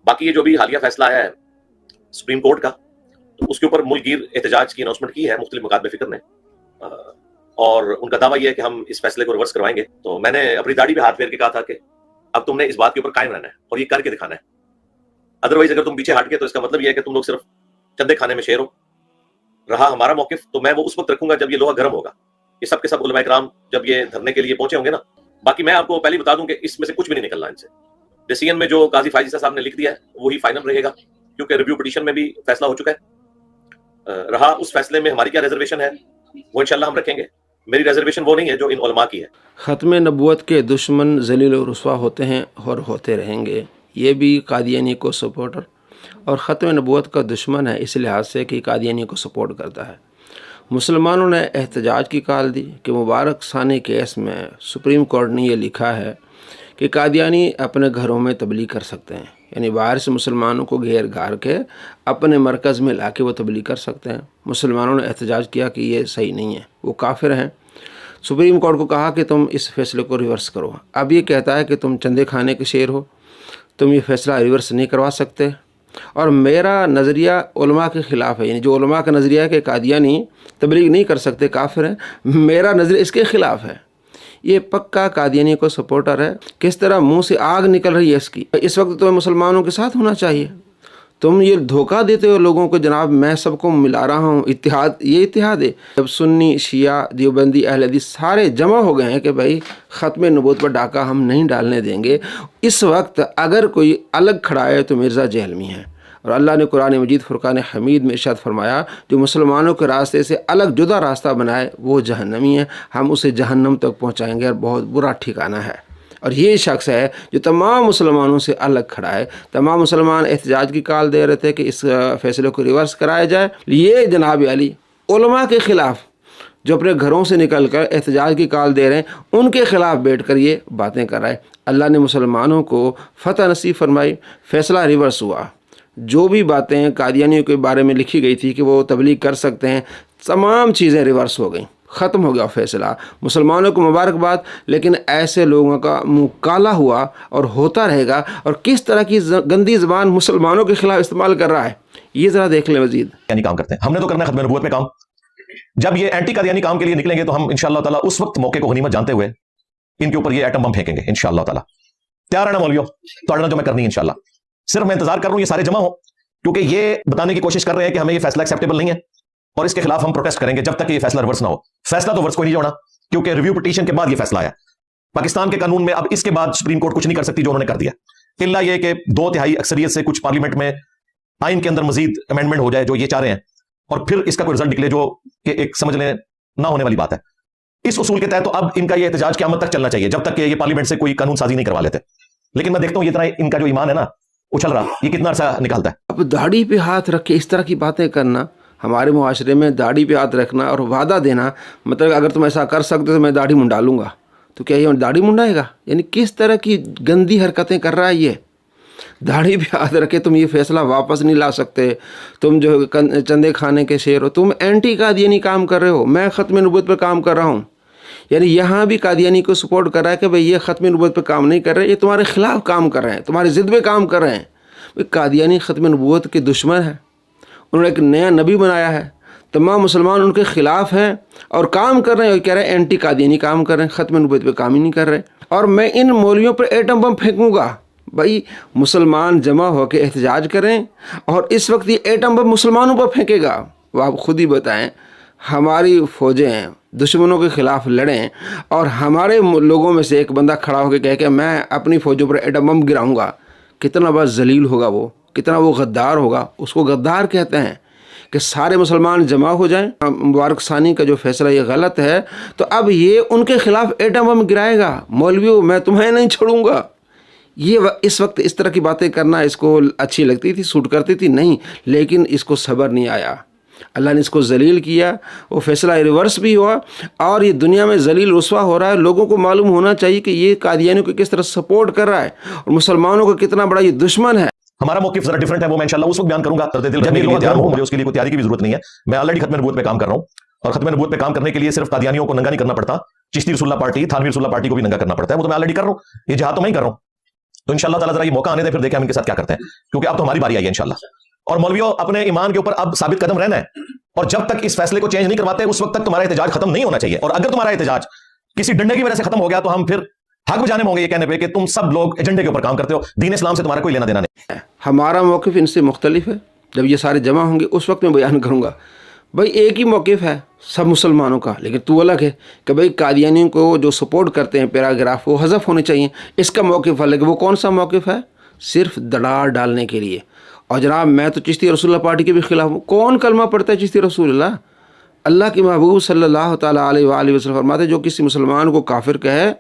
बाकी ये जो भी हालिया फैसला है सुप्रीम कोर्ट का, तो उसके ऊपर मुल्कगीर एहतजाज की अनाउंसमेंट की है मुख्तलिफ मुकादमे फिक्र ने, और उनका दावा यह है कि हम इस फैसले को रिवर्स करवाएंगे। तो मैंने अपनी दाढ़ी पे हाथ फेर के कहा था कि अब तुमने इस बात के ऊपर कायम रहना है और ये करके दिखाना है, अदरवाइज अगर तुम पीछे हट गए तो इसका मतलब यह है कि तुम लोग सिर्फ चंदे खाने में शेर हो। रहा हमारा मौकिफ तो मैं वो उस वक्त रखूंगा जब ये लोहा गर्म होगा, ये सब के सब उलमा इकराम जब ये धरने के लिए पहुंचे होंगे ना। बाकी मैं आपको पहले बता दूं कि इसमें से कुछ भी नहीं निकलना इनसे। डिसीजन में जो काजी फायजी साहब ने लिख दिया है वही फाइनल रहेगा, क्योंकि रिव्यू पिटीशन में भी फैसला हो चुका है। रहा उस फैसले में हमारी क्या रिजर्वेशन है वो इंशाल्लाह हम रखेंगे। मेरी रिजर्वेशन वो नहीं है जो इन उलमा की है। ख़त्म नबूवत के दुश्मन ज़लील और रुस्वा होते हैं और होते रहेंगे। ये भी कादियानी को सपोर्टर और ख़त्म नबूवत का दुश्मन है इस लिहाज से कि कादियानी को सपोर्ट करता है। मुसलमानों ने एहतजाज की कॉल दी कि मुबारक सानी केस में सुप्रीम कोर्ट ने यह लिखा है कि कादियानी अपने घरों में तबलीग कर सकते हैं, यानी बाहर से मुसलमानों को घेर घार के अपने मरकज़ में ला के वो तबलीग कर सकते हैं। मुसलमानों ने एहतजाज किया कि ये सही नहीं है, वो काफिर हैं। सुप्रीम कोर्ट को कहा कि तुम इस फैसले को रिवर्स करो। अब ये कहता है कि तुम चंदे खाने के शेर हो, तुम ये फ़ैसला रिवर्स नहीं करवा सकते। और मेरा नज़रिया उलमा के ख़िलाफ़ है, यानी जो उलमा का नज़रिया है कि कादियानी तबलीग नहीं कर सकते, काफिर हैं, मेरा नज़रिया इसके ख़िलाफ़ है। ये पक्का कादियानी को सपोर्टर है। किस तरह मुंह से आग निकल रही है इसकी। इस वक्त तुम्हें मुसलमानों के साथ होना चाहिए। तुम ये धोखा देते हो लोगों को, जनाब मैं सबको मिला रहा हूँ, इत्तिहाद, ये इत्तिहाद है। जब सुन्नी, शिया, देवबंदी, अहले हदीस सारे जमा हो गए हैं कि भाई ख़त्म नबूवत पर डाका हम नहीं डालने देंगे, इस वक्त अगर कोई अलग खड़ा है तो मिर्ज़ा जहलमी है। और अल्लाह ने कुरान मजीद फ़ुरक़ान हमीद में इरशाद फरमाया, जो मुसलमानों के रास्ते से अलग जुदा रास्ता बनाए वो जहन्नमी है, हम उसे जहन्नम तक पहुँचाएँगे और बहुत बुरा ठिकाना है। और ये शख्स है जो तमाम मुसलमानों से अलग खड़ा है। तमाम मुसलमान एहतजाज की कॉल दे रहे थे कि इस फैसले को रिवर्स कराया जाए। ये जनाब अली उलमा के ख़िलाफ़ जो अपने घरों से निकल कर एहतजाज की कॉल दे रहे हैं, उनके ख़िलाफ़ बैठ कर ये बातें कर रहा है। अल्लाह ने मुसलमानों को फ़तह नसीब फरमाई, फ़ैसला रिवर्स हुआ। जो भी बातें कादियानियों के बारे में लिखी गई थी कि वो तबलीग कर सकते हैं, तमाम चीज़ें रिवर्स हो गई, ख़त्म हो गया फ़ैसला। मुसलमानों को मुबारकबाद, लेकिन ऐसे लोगों का मुँह काला हुआ और होता रहेगा। और किस तरह की गंदी ज़बान मुसलमानों के ख़िलाफ़ इस्तेमाल कर रहा है, ये ज़रा देख लें मज़ीद। यानी काम करते हैं, हमने तो करना है ख़त्म नबूवत में काम। जब ये एंटी कादियानी काम के लिए निकलेंगे तो हम इंशाअल्लाह ताला उस वक्त मौके को गनीमत जानते हुए इनके ऊपर ये एटम बम फेंकेंगे इंशाअल्लाह ताला। तैयार है ना मौलवियों? तो जो मैं करनी है इंशाअल्लाह। सिर्फ मैं इंतजार कर रहा हूं ये सारे जमा हो, क्योंकि ये बताने की कोशिश कर रहे हैं कि हमें ये फैसला एक्सेप्टेबल नहीं है और इसके खिलाफ हम प्रोटेस्ट करेंगे जब तक ये फैसला रिवर्स ना हो। फैसला तो रिवर्स कोई नहीं होना, क्योंकि रिव्यू पिटीशन के बाद ये फैसला आया। पाकिस्तान के कानून में अब इसके बाद सुप्रीम कोर्ट कुछ नहीं कर सकती जो उन्होंने कर दिया, इल्ला ये कि 2/3 अक्सरियत से कुछ पार्लियामेंट में आइन के अंदर मजीद अमेंडमेंट हो जाए जो ये चाह रहे हैं, और फिर इसका कोई रिजल्ट निकले जो कि एक समझ लें ना होने वाली बात है। इस उसूल के तहत तो अब इनका ये एहतजाज क़यामत तक चलना चाहिए, जब तक कि ये पार्लियामेंट से कोई कानून साजी नहीं करवा लेते। लेकिन मैं देखता हूं ये इतना इनका जो ईमान है ना उछल रहा, ये कितना अर्सा निकालता है। अब दाढ़ी पे हाथ रख के इस तरह की बातें करना, हमारे मुआशरे में दाढ़ी पे हाथ रखना और वादा देना, मतलब अगर तुम ऐसा कर सकते तो मैं दाढ़ी मुंडालूंगा, तो क्या ये दाढ़ी मुंडाएगा? यानी किस तरह की गंदी हरकतें कर रहा है ये। दाढ़ी पे हाथ रखे तुम ये फैसला वापस नहीं ला सकते, तुम जो चंदे खाने के शेर हो, तुम एंटी कादियानी काम कर रहे हो, मैं ख़त्म नबूवत पर काम कर रहा हूँ। यानी यहाँ भी कादियानी को सपोर्ट कर रहा है कि भाई ये ख़त्म नबूवत पर काम नहीं कर रहे, ये तुम्हारे ख़िलाफ़ काम कर रहे हैं, तुम्हारी ज़िद पे काम कर रहे हैं। भाई कादियानी ख़त्म नबूवत के दुश्मन है, उन्होंने एक नया नबी बनाया है, तमाम मुसलमान उनके ख़िलाफ़ हैं और काम कर रहे हैं, और कह रहे हैं एंटी कादियानी काम कर रहे हैं, ख़त्म नबूवत पे काम ही नहीं कर रहे। और मैं इन मौलवियों पर एटम बम फेंकूँगा। भाई मुसलमान जमा होकर एहतजाज करें और इस वक्त ये एटम बम मुसलमानों पर फेंकेगा। वो आप खुद ही बताएं, हमारी फ़ौजें हैं दुश्मनों के ख़िलाफ़ लड़ें और हमारे लोगों में से एक बंदा खड़ा होकर कहे कि मैं अपनी फ़ौजों पर एटम बम गिराऊँगा, कितना बड़ा जलील होगा वो, कितना वो गद्दार होगा। उसको गद्दार कहते हैं कि सारे मुसलमान जमा हो जाएं। मुबारक सानी का जो फैसला ये गलत है, तो अब ये उनके ख़िलाफ़ एटम बम गिराएगा। मौलवियों मैं तुम्हें नहीं छोड़ूंगा। ये इस वक्त इस तरह की बातें करना इसको अच्छी लगती थी, सूट करती थी, नहीं, लेकिन इसको सब्र नहीं आया। अल्लाह ने इसको जलील किया, वो फैसला रिवर्स भी हुआ और ये दुनिया में जलील रुस्वा हो रहा है। लोगों को मालूम होना चाहिए कि ये कादियानियों को किस तरह सपोर्ट कर रहा है और मुसलमानों का कितना बड़ा ये दुश्मन है। हमारा मौक़िफ़ जरा डिफरेंट है, वो मैं इंशाअल्लाह उस वक्त बयान करूंगा। मुझे उसके लिए कोई तैयारी की भी जरूरत नहीं है, मैं ऑलरेडी ख़त्म नबूवत पे काम कर रहा हूँ और ख़त्म नबूवत पे काम करने के लिए सिर्फ कादियानियों को नंगा नहीं करना पड़ता, चिश्ती रसूलुल्लाह पार्टी, थानवी रसूलुल्लाह पार्टी को भी नंगा करना पड़ता है। वो तो मैं ऑलरेडी कर रहा हूँ, ये जिहाद तो मैं ही कर रहा हूँ। तो इंशाल्लाह ताला जरा ये मौका आने दे, फिर देखें हम इनके साथ क्या करते हैं, क्योंकि अब तो हमारी बारी आई है इंशाल्लाह। और मौलवियों, अपने ईमान के ऊपर अब साबित कदम रहना है, और जब तक इस फैसले को चेंज नहीं करवाते उस वक्त तक तुम्हारा एहतजाज खत्म नहीं होना चाहिए। और अगर तुम्हारा एहतजाज किसी डंडे की वजह से खत्म हो गया तो हम फिर हक बजाने होंगे ये कहने पे कि तुम सब लोग एजेंडे के ऊपर काम करते हो, दीन इस्लाम से तुम्हारा कोई लेना देना नहीं। हमारा मौक़िफ़ इनसे मुख्तलिफ है। जब ये सारे जमा होंगे उस वक्त मैं बयान करूँगा। भाई एक ही मौक़िफ़ है सब मुसलमानों का, लेकिन तू अलग है कि भाई कादियानियों को जो सपोर्ट करते हैं पैराग्राफ वो हज़फ होने चाहिए, इसका मौक़िफ़ अलग है। वो कौन सा मौक़िफ़ है? सिर्फ दरार डालने के लिए। और जनाब मैं तो चिश्ती रसूलुल्लाह पार्टी के भी खिलाफ हूँ। कौन कलमा पढ़ता है चिश्ती रसूलुल्लाह? अल्लाह के महबूब सल्लल्लाहु तआला अलैहि वसल्लम फरमाते जो किसी मुसलमान को काफिर कहे,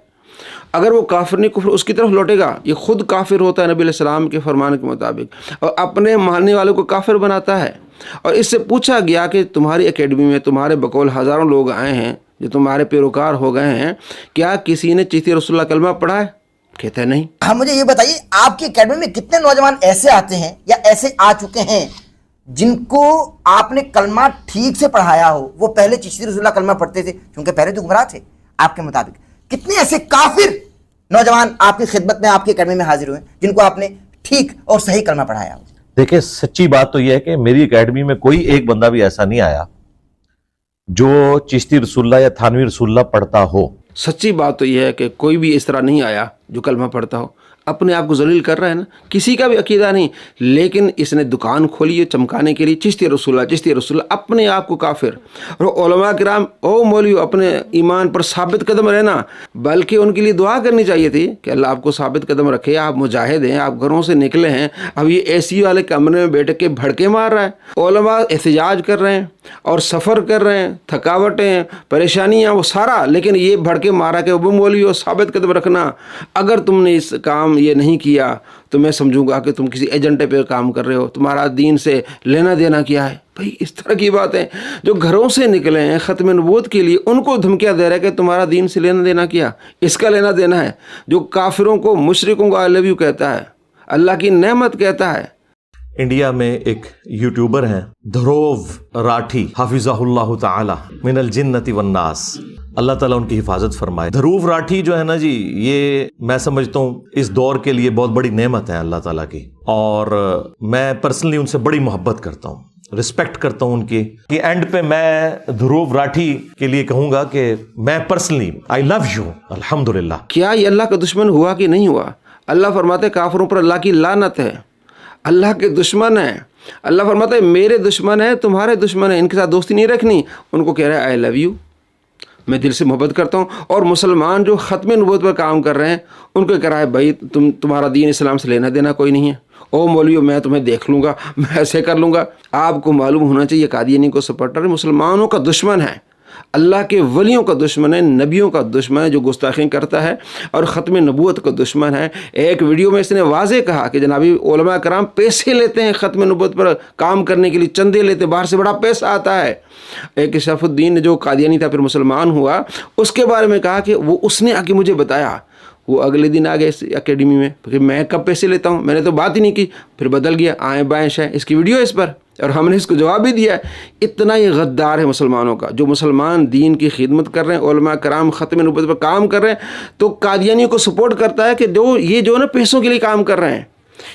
अगर वो काफिर नहीं कुफ्र उसकी तरफ लौटेगा, ये खुद काफिर होता है नबी अलैहिस्सलाम के फरमान के मुताबिक, और अपने मानने वालों को काफिर बनाता है। और इससे पूछा गया कि तुम्हारी एकेडमी में तुम्हारे बकौल हज़ारों लोग आए हैं जो तुम्हारे पैरोकार हो गए हैं, क्या किसी ने चिश्ती रसूलुल्लाह कलमा पढ़ा है? कहते हैं नहीं। हाँ, मुझे ये बताइए आपकी एकेडमी में कितने नौजवान ऐसे आते हैं या ऐसे आ चुके हैं जिनको आपने कलमा ठीक से पढ़ाया हो? वो पहले चिश्ती रसूलुल्लाह कलमा पढ़ते थे क्योंकि पहले तो गुमराह थे आपके मुताबिक। कितने ऐसे काफिर नौजवान आपकी खिदमत में आपकी एकेडमी में हाजिर हुए जिनको आपने ठीक और सही कलमा पढ़ाया हो? देखिए, सच्ची बात तो यह है कि मेरी एकेडमी में कोई एक बंदा भी ऐसा नहीं आया जो चिश्ती रसूलुल्लाह या थानवी रसूलुल्लाह पढ़ता हो। सच्ची बात तो यह है कि कोई भी इस तरह नहीं आया जो कलमा पढ़ता हो। अपने आप को जलील कर रहा है ना, किसी का भी अकीदा नहीं, लेकिन इसने दुकान खोली है चमकाने के लिए चिश्ती रसूलुल्लाह, अपने आप को काफिर। और उलमा किराम, ओ मौलवी, अपने ईमान पर साबित कदम रहना, बल्कि उनके लिए दुआ करनी चाहिए थी कि अल्लाह आपको साबित कदम रखे। आप मुजाहिद हैं, आप घरों से निकले हैं, अब ये एसी वाले कमरे में बैठ के भड़के मार रहा है। उलमा एहतजाज कर रहे हैं और सफ़र कर रहे हैं, थकावटें, परेशानियाँ, वो सारा, लेकिन ये भड़के मारा कि वो मौलवी हो, साबित कदम रखना। अगर तुमने इस काम ये नहीं किया तो मैं समझूंगा कि तुम किसी एजेंडे पे काम कर रहे हो, तुम्हारा दीन से लेना देना क्या है। भाई इस तरह की बात है, जो घरों से निकले हैं ख़त्म नबूवत के लिए, उनको धमकियाँ दे रहा है कि तुम्हारा दीन से लेना देना क्या, इसका लेना देना है। जो काफिरों को, मुशरिकों को आई लव यू कहता है, अल्लाह की नेमत कहता है। इंडिया में एक यूट्यूबर हैं ध्रुव राठी, हाफिज़हुल्लाह ताला मिनल जिन्नति वन्नास, अल्लाह ताला उनकी हिफाजत फरमाए। ध्रुव राठी जो है ना जी, ये मैं समझता हूँ इस दौर के लिए बहुत बड़ी नेमत है अल्लाह ताला की, और मैं पर्सनली उनसे बड़ी मोहब्बत करता हूँ, रिस्पेक्ट करता हूँ उनकी। कि एंड पे मैं ध्रुव राठी के लिए कहूँगा कि मैं पर्सनली आई लव यू, अल्हम्दुलिल्लाह। क्या ये अल्लाह का दुश्मन हुआ कि नहीं हुआ? अल्लाह फरमाते काफिरों पर अल्लाह की लानत है, अल्लाह के दुश्मन है। अल्लाह फरमाता है मेरे दुश्मन है, तुम्हारे दुश्मन है, इनके साथ दोस्ती नहीं रखनी। उनको कह रहा है आई लव यू, मैं दिल से मोहब्बत करता हूँ। और मुसलमान जो ख़त्म नबूवत पर काम कर रहे हैं उनको कह रहा है भाई तुम्हारा दीन इस्लाम से लेना देना कोई नहीं है। ओ मौलवी, मैं तुम्हें देख लूँगा, मैं ऐसे कर लूँगा। आपको मालूम होना चाहिए कादियानी को सपोर्टर मुसलमानों का दुश्मन है, अल्लाह के वलियों का दुश्मन है, नबियों का दुश्मन है जो गुस्ताखी करता है, और ख़त्म नबूवत का दुश्मन है। एक वीडियो में इसने वाज़े कहा कि जनाबी उलमा कराम पैसे लेते हैं ख़त्म नबूवत पर काम करने के लिए, चंदे लेते हैं, बाहर से बड़ा पैसा आता है। एक शरफुद्दीन जो कादियानी था फिर मुसलमान हुआ, उसके बारे में कहा कि वो उसने आके मुझे बताया, वो अगले दिन आ गए इस एकेडमी में, फिर मैं कब पैसे लेता हूँ, मैंने तो बात ही नहीं की, फिर बदल गया, आए बाएँ है, इसकी वीडियो है इस पर, और हमने इसको जवाब भी दिया। इतना ही गद्दार है मुसलमानों का। जो मुसलमान दीन की खिदमत कर रहे हैं, उलमा कराम ख़त्म नबूवत पर काम कर रहे हैं, तो कादियानियों को सपोर्ट करता है कि जो ना पैसों के लिए काम कर रहे हैं,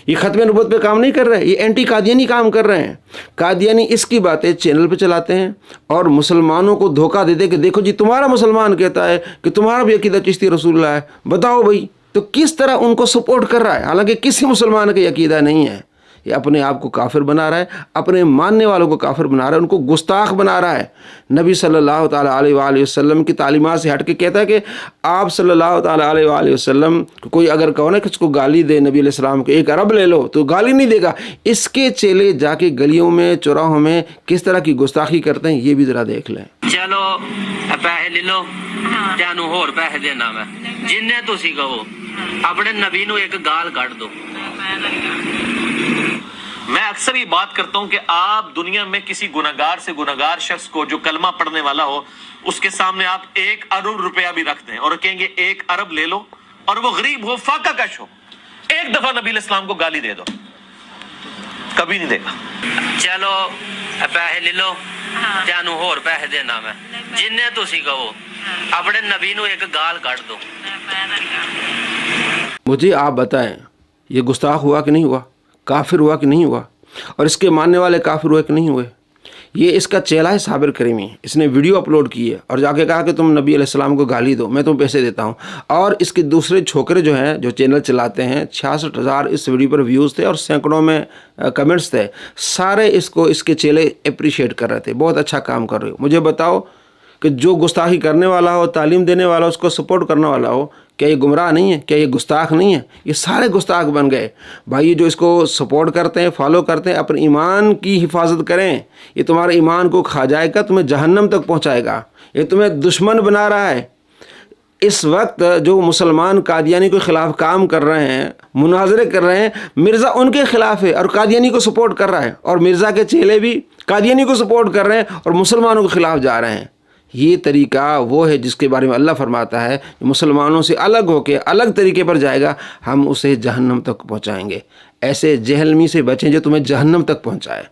ये ख़त्म नबूवत पे काम नहीं कर रहे हैं, ये एंटी कादियानी काम कर रहे हैं। कादियानी इसकी बातें चैनल पे चलाते हैं और मुसलमानों को धोखा देते कि देखो जी तुम्हारा मुसलमान कहता है कि तुम्हारा भी अकीदा चिश्ती रसूलुल्लाह है, बताओ भाई। तो किस तरह उनको सपोर्ट कर रहा है, हालांकि किसी मुसलमान का अकीदा नहीं है। ये अपने आप को काफिर बना रहा है, अपने मानने वालों को काफिर बना रहा है, उनको गुस्ताख बना रहा है। नबी सल्लल्लाहु ताला अलैहि वसल्लम की तालीमात से हट के कहता है कि आप सल्लल्लाहु ताला अलैहि वसल्लम कोई अगर कहो ना कि उसको गाली दे नबी अलैहिस्सलाम को, एक अरब ले लो तो गाली नहीं देगा। इसके चेले जाके गलियों में चौराहों में किस तरह की गुस्ताखी करते हैं, ये भी जरा देख लें। चलो पैसे ले लो, तेनू होर पैसे देना मैं, जिन्ने तुसी कहो अपने नबी नू एक गाल काट दो। मैं अक्सर ये बात करता हूं कि आप दुनिया में किसी गुनहगार से गुनहगार शख्स को जो कलमा पढ़ने वाला हो, उसके सामने आप 1 अरब रुपया भी रख दें और कहेंगे 1 अरब ले लो, और वो गरीब हो, फाका कश हो, एक दफा नबी इस्लाम को गाली दे दो, कभी नहीं देगा। चलो पैसे ले लो, तेनू होर पैसे देना मैं, जिन्ने तुसी कहो अपने नबी नू एक गाल काट दो। मुझे आप बताएं ये गुस्ताख हुआ कि नहीं हुआ, काफिर हुआ कि नहीं हुआ, और इसके मानने वाले काफिर हुए कि नहीं हुए। ये इसका चेला है साबिर करीमी, इसने वीडियो अपलोड की है और जाके कहा कि तुम नबी अलैहिस्सलाम को गाली दो, मैं तुम्हें पैसे देता हूँ। और इसके दूसरे छोकरे जो हैं, जो चैनल चलाते हैं, 66,000 इस वीडियो पर व्यूज़ थे और सैकड़ों में कमेंट्स थे। सारे इसको, इसके चेले अप्रिशिएट कर रहे थे, बहुत अच्छा काम कर रहे हो। मुझे बताओ कि जो गुस्ताखी करने वाला हो, तालीम देने वाला हो, उसको सपोर्ट करने वाला हो, क्या ये गुमराह नहीं है? क्या ये गुस्ताख नहीं है? ये सारे गुस्ताख बन गए। भाई जो इसको सपोर्ट करते हैं, फॉलो करते हैं, अपने ईमान की हिफाजत करें। ये तुम्हारे ईमान को खा जाएगा, तुम्हें जहन्नम तक पहुंचाएगा। ये तुम्हें दुश्मन बना रहा है। इस वक्त जो मुसलमान कादियानी के ख़िलाफ़ काम कर रहे हैं, मुनाजरे कर रहे हैं, मिर्ज़ा उनके ख़िलाफ़ है और कादियानी को सपोर्ट कर रहा है, और मिर्ज़ा के चेले भी कादियानी को सपोर्ट कर रहे हैं और मुसलमानों के ख़िलाफ़ जा रहे हैं। ये तरीका वो है जिसके बारे में अल्लाह फरमाता है, मुसलमानों से अलग होकर अलग तरीके पर जाएगा, हम उसे जहन्नम तक पहुँचाएँगे। ऐसे जहलमी से बचें जो तुम्हें जहन्नम तक पहुँचाए।